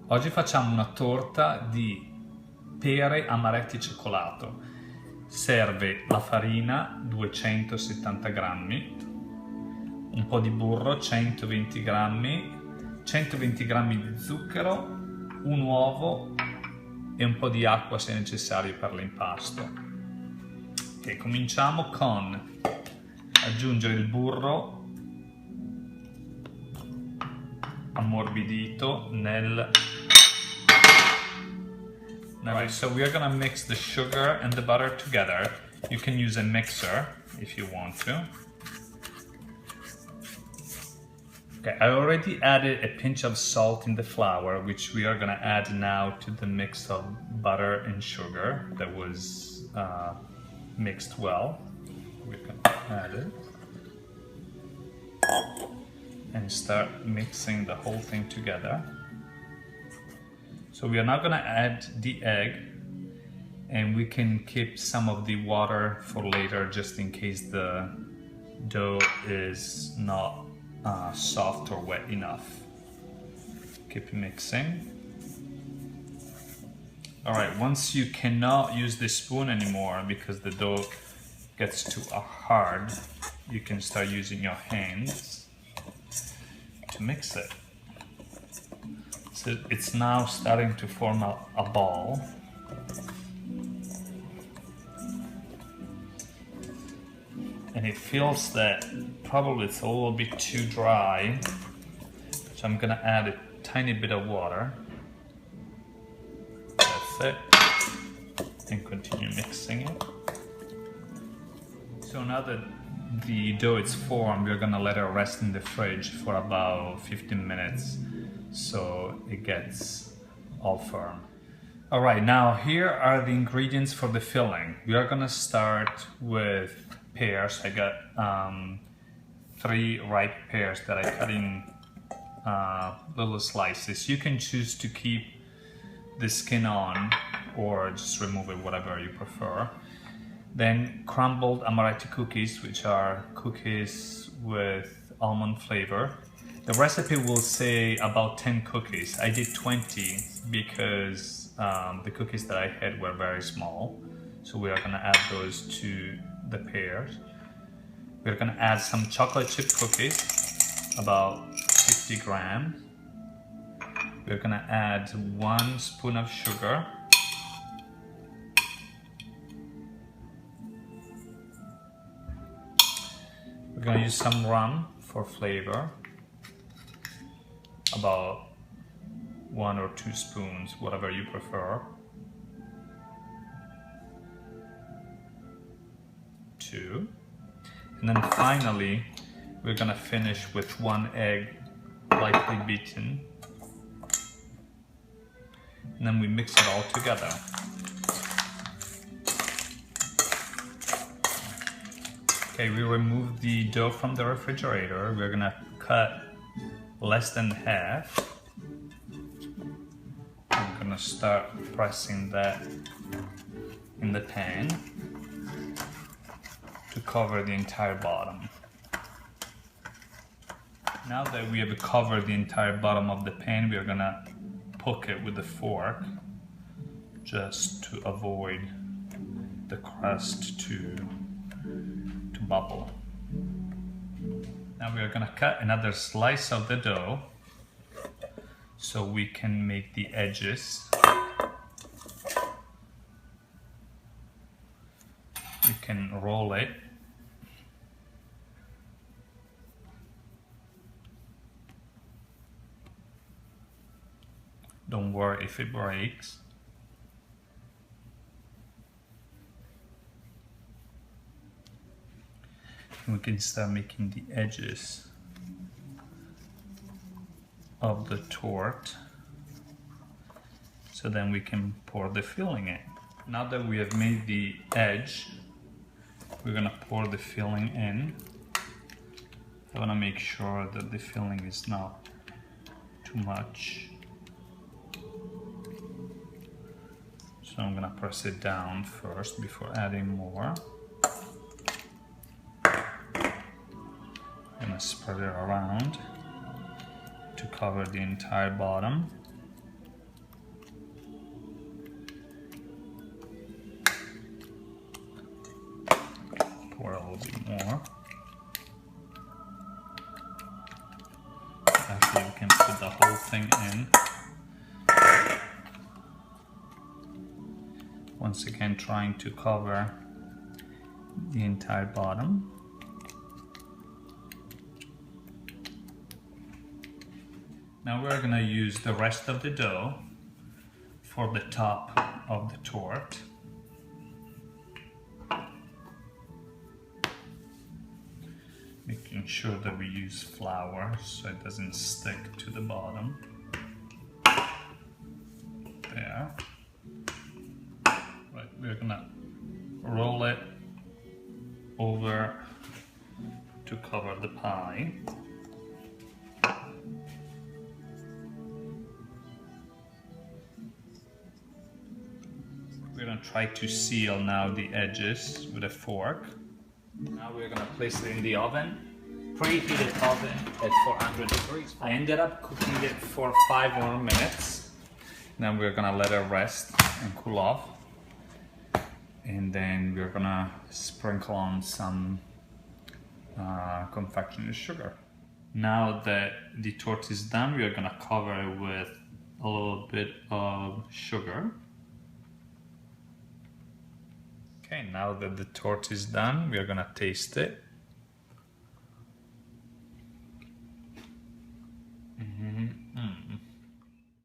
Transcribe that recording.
Oggi facciamo una torta di pere, amaretti e cioccolato. Serve la farina 270 grammi, un po' di burro 120 grammi, 120 grammi di zucchero, un uovo e un po' di acqua se necessario per l'impasto. Ok, cominciamo con aggiungere il burro ammorbidito nel... Alright, so we are gonna mix the sugar and the butter together. You can use a mixer if you want to. Okay, I already added a pinch of salt in the flour, which we are gonna add now to the mix of butter and sugar that was mixed well. We can add it and start mixing the whole thing together. So we are now gonna add the egg, and we can keep some of the water for later just in case the dough is not soft or wet enough. Keep mixing. All right, once you cannot use the spoon anymore because the dough gets too hard, you can start using your hands to mix it. So it's now starting to form a ball. And it feels that probably it's a little bit too dry. So I'm gonna add a tiny bit of water. That's it. And continue mixing it. So now that the dough is formed, we're gonna let it rest in the fridge for about 15 minutes so it gets all firm. All right, now here are the ingredients for the filling. We are gonna start with pears. I got 3 ripe pears that I cut in little slices. You can choose to keep the skin on or just remove it, whatever you prefer. Then crumbled amaretti cookies, which are cookies with almond flavor. The recipe will say about 10 cookies. I did 20 because the cookies that I had were very small. So we are gonna add those to the pears. We're gonna add some chocolate chip cookies, about 50 grams. We're gonna add 1 spoon of sugar. We're gonna use some rum for flavor, about 1 or 2 spoons, whatever you prefer. 2. And then finally, we're gonna finish with 1 egg, lightly beaten. And then we mix it all together. Okay, we remove the dough from the refrigerator. We're gonna cut less than half. I'm gonna start pressing that in the pan to cover the entire bottom. Now that we have covered the entire bottom of the pan, we are gonna poke it with a fork just to avoid the crust to bubble. Now we are gonna cut another slice of the dough so we can make the edges. You can roll it. Don't worry if it breaks. We can start making the edges of the torte, so then we can pour the filling in. Now that we have made the edge, we're gonna pour the filling in. I wanna make sure that the filling is not too much. So I'm gonna press it down first before adding more. I'm gonna spread it around to cover the entire bottom. little bit more. Actually, we can put the whole thing in. Once again, trying to cover the entire bottom. Now we're gonna use the rest of the dough for the top of the torte. Making sure that we use flour so it doesn't stick to the bottom. There. Right, we're gonna roll it over to cover the pie. We're gonna try to seal now the edges with a fork. Now we're gonna place it in the oven, preheated oven at 400 degrees. I ended up cooking it for 5 more minutes. Now we're gonna let it rest and cool off. And then we're gonna sprinkle on some confectionery sugar. Now that the torte is done, we're gonna cover it with a little bit of sugar. Okay, now that the torte is done, we're gonna taste it.